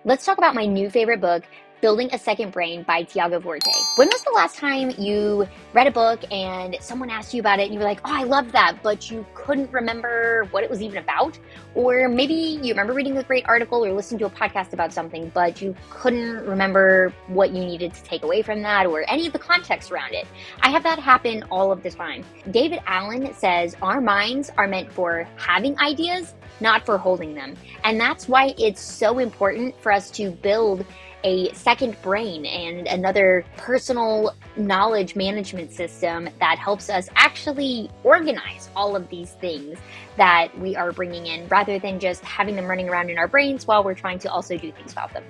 Let's talk about my new favorite book, Building a Second Brain by Thiago Forte. When was the last time you read a book and someone asked you about it and you were like, oh, I love that, but you couldn't remember what it was even about? Or maybe you remember reading a great article or listening to a podcast about something, but you couldn't remember what you needed to take away from that or any of the context around it. I have that happen all of the time. David Allen says our minds are meant for having ideas, not for holding them. And that's why it's so important for us to build a second brain and another personal knowledge management system that helps us actually organize all of these things that we are bringing in rather than just having them running around in our brains while we're trying to also do things about them.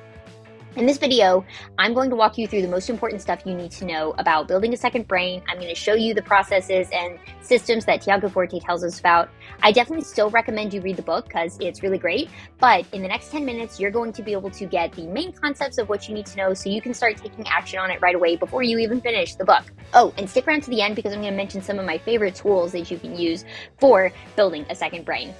In this video, I'm going to walk you through the most important stuff you need to know about building a second brain. I'm going to show you the processes and systems that Thiago Forte tells us about. I definitely still recommend you read the book because it's really great, but in the next 10 minutes, you're going to be able to get the main concepts of what you need to know so you can start taking action on it right away before you even finish the book. Oh, and stick around to the end because I'm going to mention some of my favorite tools that you can use for building a second brain.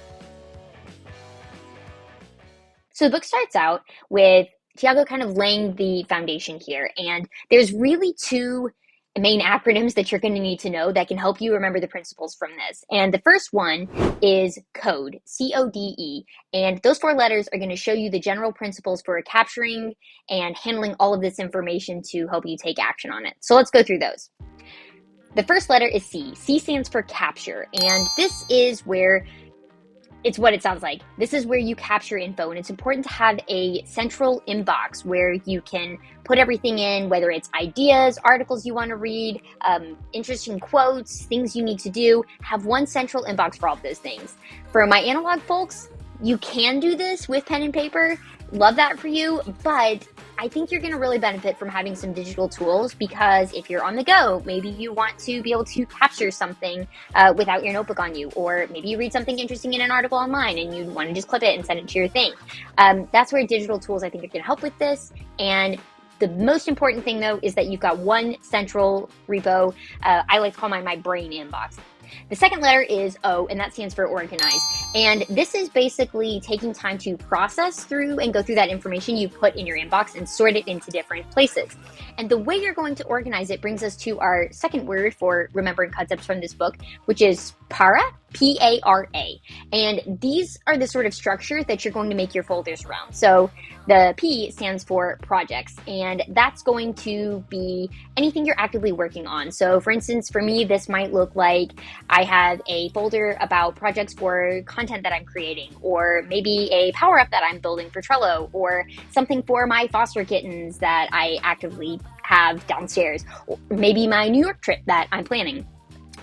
So the book starts out with Thiago kind of laying the foundation here. And there's really two main acronyms that you're going to need to know that can help you remember the principles from this. And the first one is CODE, C-O-D-E. And those four letters are going to show you the general principles for capturing and handling all of this information to help you take action on it. So let's go through those. The first letter is C. C stands for capture. And this is where it's what it sounds like. This is where you capture info, and it's important to have a central inbox where you can put everything in, whether it's ideas, articles you want to read, interesting quotes, things you need to do. Have one central inbox for all of those things. For my analog folks, you can do this with pen and paper. Love that for you, but I think you're going to really benefit from having some digital tools because if you're on the go, maybe you want to be able to capture something without your notebook on you, or maybe you read something interesting in an article online and you want to just clip it and send it to your thing. That's where digital tools I think are going to help with this. And the most important thing though is that you've got one central repo. I like to call mine my brain inbox. The second letter is O, and that stands for organize. And this is basically taking time to process through and go through that information you put in your inbox and sort it into different places. And the way you're going to organize it brings us to our second word for remembering concepts from this book, which is para, P-A-R-A. And these are the sort of structure that you're going to make your folders around. So the P stands for projects, and that's going to be anything you're actively working on. So for instance, for me, this might look like I have a folder about projects for content that I'm creating, or maybe a power up that I'm building for Trello, or something for my foster kittens that I actively have downstairs, or maybe my New York trip that I'm planning.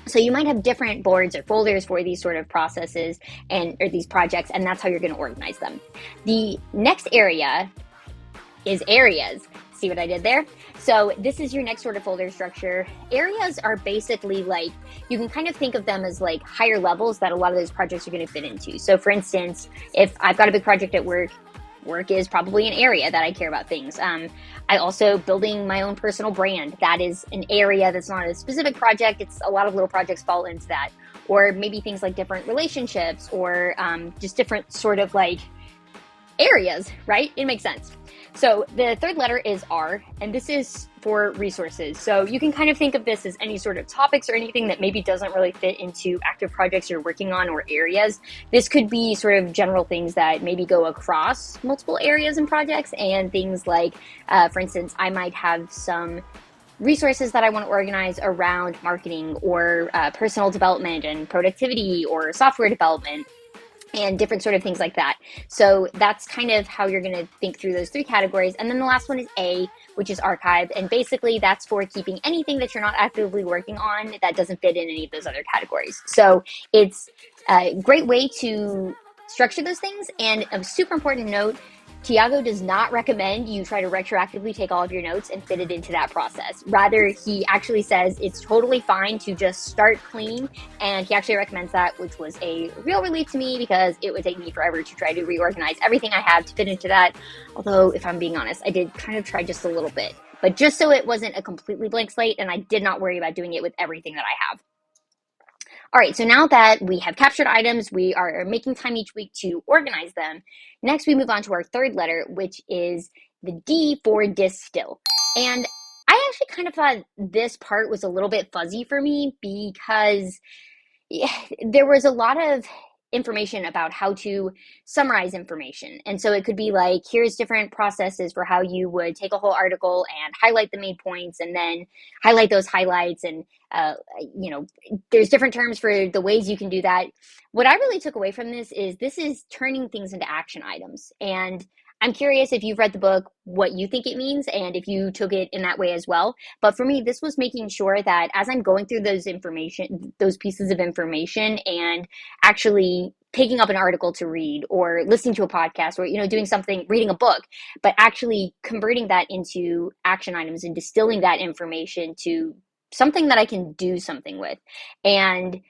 So you might have different boards or folders for these sort of processes or these projects, and that's how you're going to organize them. The next area is areas. See what I did there? So this is your next sort of folder structure. Areas are basically like, you can kind of think of them as like higher levels that a lot of those projects are going to fit into. So for instance, if I've got a big project at work is probably an area that I care about things. I also building my own personal brand. That is an area that's not a specific project. It's a lot of little projects fall into that. Or maybe things like different relationships or just different sort of like areas, right? It makes sense. So the third letter is R, and this is for resources. So you can kind of think of this as any sort of topics or anything that maybe doesn't really fit into active projects you're working on or areas. This could be sort of general things that maybe go across multiple areas and projects, and things like, for instance, I might have some resources that I want to organize around marketing or personal development and productivity or software development, and different sort of things like that. So that's kind of how you're going to think through those three categories. And then the last one is A, which is archive. And basically that's for keeping anything that you're not actively working on that doesn't fit in any of those other categories. So it's a great way to structure those things. And a super important note, Thiago does not recommend you try to retroactively take all of your notes and fit it into that process. Rather, he actually says it's totally fine to just start clean, and he actually recommends that, which was a real relief to me because it would take me forever to try to reorganize everything I have to fit into that. Although, if I'm being honest, I did kind of try just a little bit, but just so it wasn't a completely blank slate and I did not worry about doing it with everything that I have. All right, so now that we have captured items, we are making time each week to organize them. Next, we move on to our third letter, which is the D for distill. And I actually kind of thought this part was a little bit fuzzy for me because there was a lot of information about how to summarize information. And so it could be like, here's different processes for how you would take a whole article and highlight the main points and then highlight those highlights. And, you know, there's different terms for the ways you can do that. What I really took away from this is turning things into action items. And I'm curious if you've read the book, what you think it means, and if you took it in that way as well. But for me, this was making sure that as I'm going through those pieces of information and actually picking up an article to read or listening to a podcast or, doing something, reading a book, but actually converting that into action items and distilling that information to something that I can do something with. And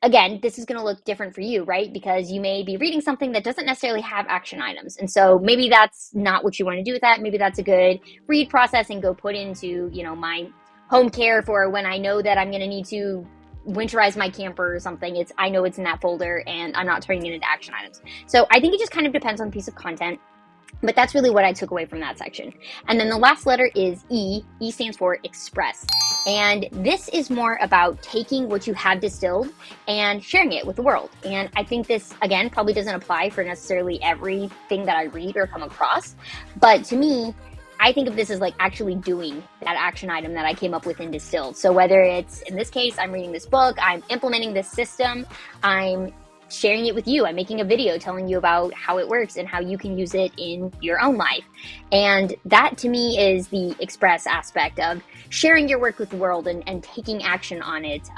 again, this is going to look different for you, right? Because you may be reading something that doesn't necessarily have action items. And so maybe that's not what you want to do with that. Maybe that's a good read process and go put into, my home care for when I know that I'm going to need to winterize my camper or something. I know it's in that folder and I'm not turning it into action items. So I think it just kind of depends on the piece of content. But that's really what I took away from that section. And then the last letter is E. E stands for express. And this is more about taking what you have distilled and sharing it with the world. And I think this, again, probably doesn't apply for necessarily everything that I read or come across. But to me, I think of this as like actually doing that action item that I came up with in Distilled. So whether it's, in this case, I'm reading this book, I'm implementing this system, I'm sharing it with you. I'm making a video telling you about how it works and how you can use it in your own life. And that to me is the express aspect of sharing your work with the world and taking action on it.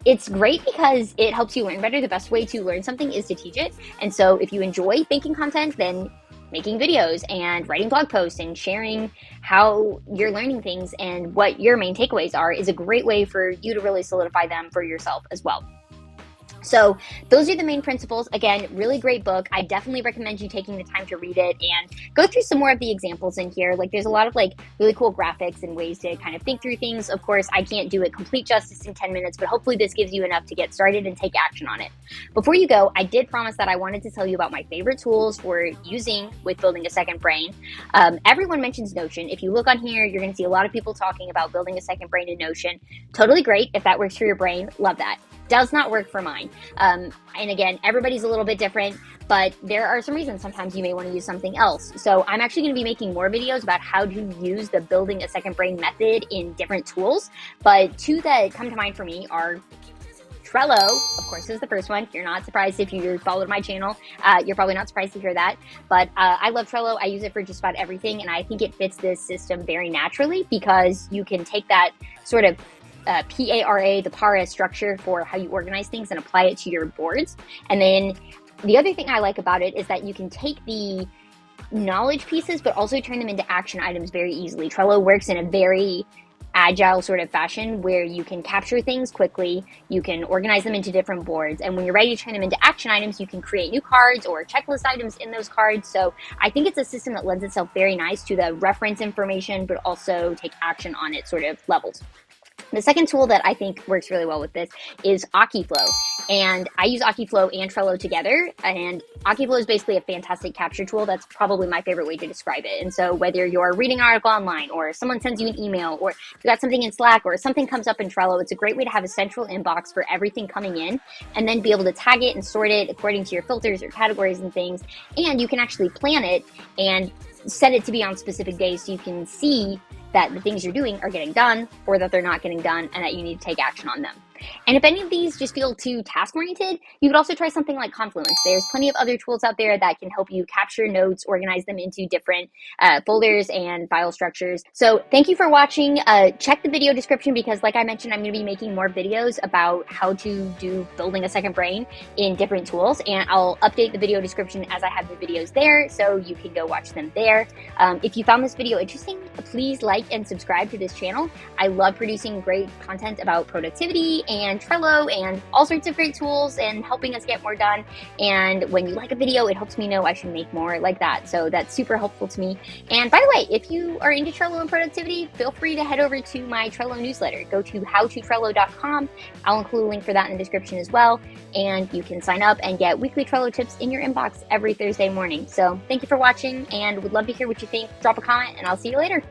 It's great because it helps you learn better. The best way to learn something is to teach it. And so if you enjoy making content, then making videos and writing blog posts and sharing how you're learning things and what your main takeaways are is a great way for you to really solidify them for yourself as well. So those are the main principles. Again, really great book. I definitely recommend you taking the time to read it and go through some more of the examples in here. Like there's a lot of really cool graphics and ways to kind of think through things. Of course, I can't do it complete justice in 10 minutes, but hopefully this gives you enough to get started and take action on it. Before you go, I did promise that I wanted to tell you about my favorite tools for using with building a second brain. Everyone mentions Notion. If you look on here, you're going to see a lot of people talking about building a second brain in Notion. Totally great. If that works for your brain, love that. Does not work for mine. And again, everybody's a little bit different, but there are some reasons sometimes you may want to use something else. So I'm actually going to be making more videos about how to use the building a second brain method in different tools. But two that come to mind for me are Trello, of course, is the first one. You're not surprised if you followed my channel. You're probably not surprised to hear that. But I love Trello. I use it for just about everything. And I think it fits this system very naturally because you can take that sort of PARA, the PARA structure for how you organize things and apply it to your boards. And then the other thing I like about it is that you can take the knowledge pieces, but also turn them into action items very easily. Trello works in a very agile sort of fashion where you can capture things quickly, you can organize them into different boards, and when you're ready to turn them into action items, you can create new cards or checklist items in those cards. So I think it's a system that lends itself very nice to the reference information, but also take action on it sort of levels. The second tool that I think works really well with this is AkiFlow. And I use AkiFlow and Trello together. And AkiFlow is basically a fantastic capture tool. That's probably my favorite way to describe it. And so whether you're reading an article online or someone sends you an email or you got something in Slack or something comes up in Trello, it's a great way to have a central inbox for everything coming in and then be able to tag it and sort it according to your filters or categories and things. And you can actually plan it and set it to be on specific days so you can see that the things you're doing are getting done or that they're not getting done and that you need to take action on them. And if any of these just feel too task-oriented, you could also try something like Confluence. There's plenty of other tools out there that can help you capture notes, organize them into different folders and file structures. So thank you for watching. Check the video description because like I mentioned, I'm going to be making more videos about how to do building a second brain in different tools. And I'll update the video description as I have the videos there so you can go watch them there. If you found this video interesting, please like and subscribe to this channel. I love producing great content about productivity and Trello and all sorts of great tools and helping us get more done. And when you like a video, it helps me know I should make more like that. So that's super helpful to me. And by the way, if you are into Trello and productivity, feel free to head over to my Trello newsletter. Go to howtotrello.com. I'll include a link for that in the description as well. And you can sign up and get weekly Trello tips in your inbox every Thursday morning. So thank you for watching and would love to hear what you think. Drop a comment and I'll see you later.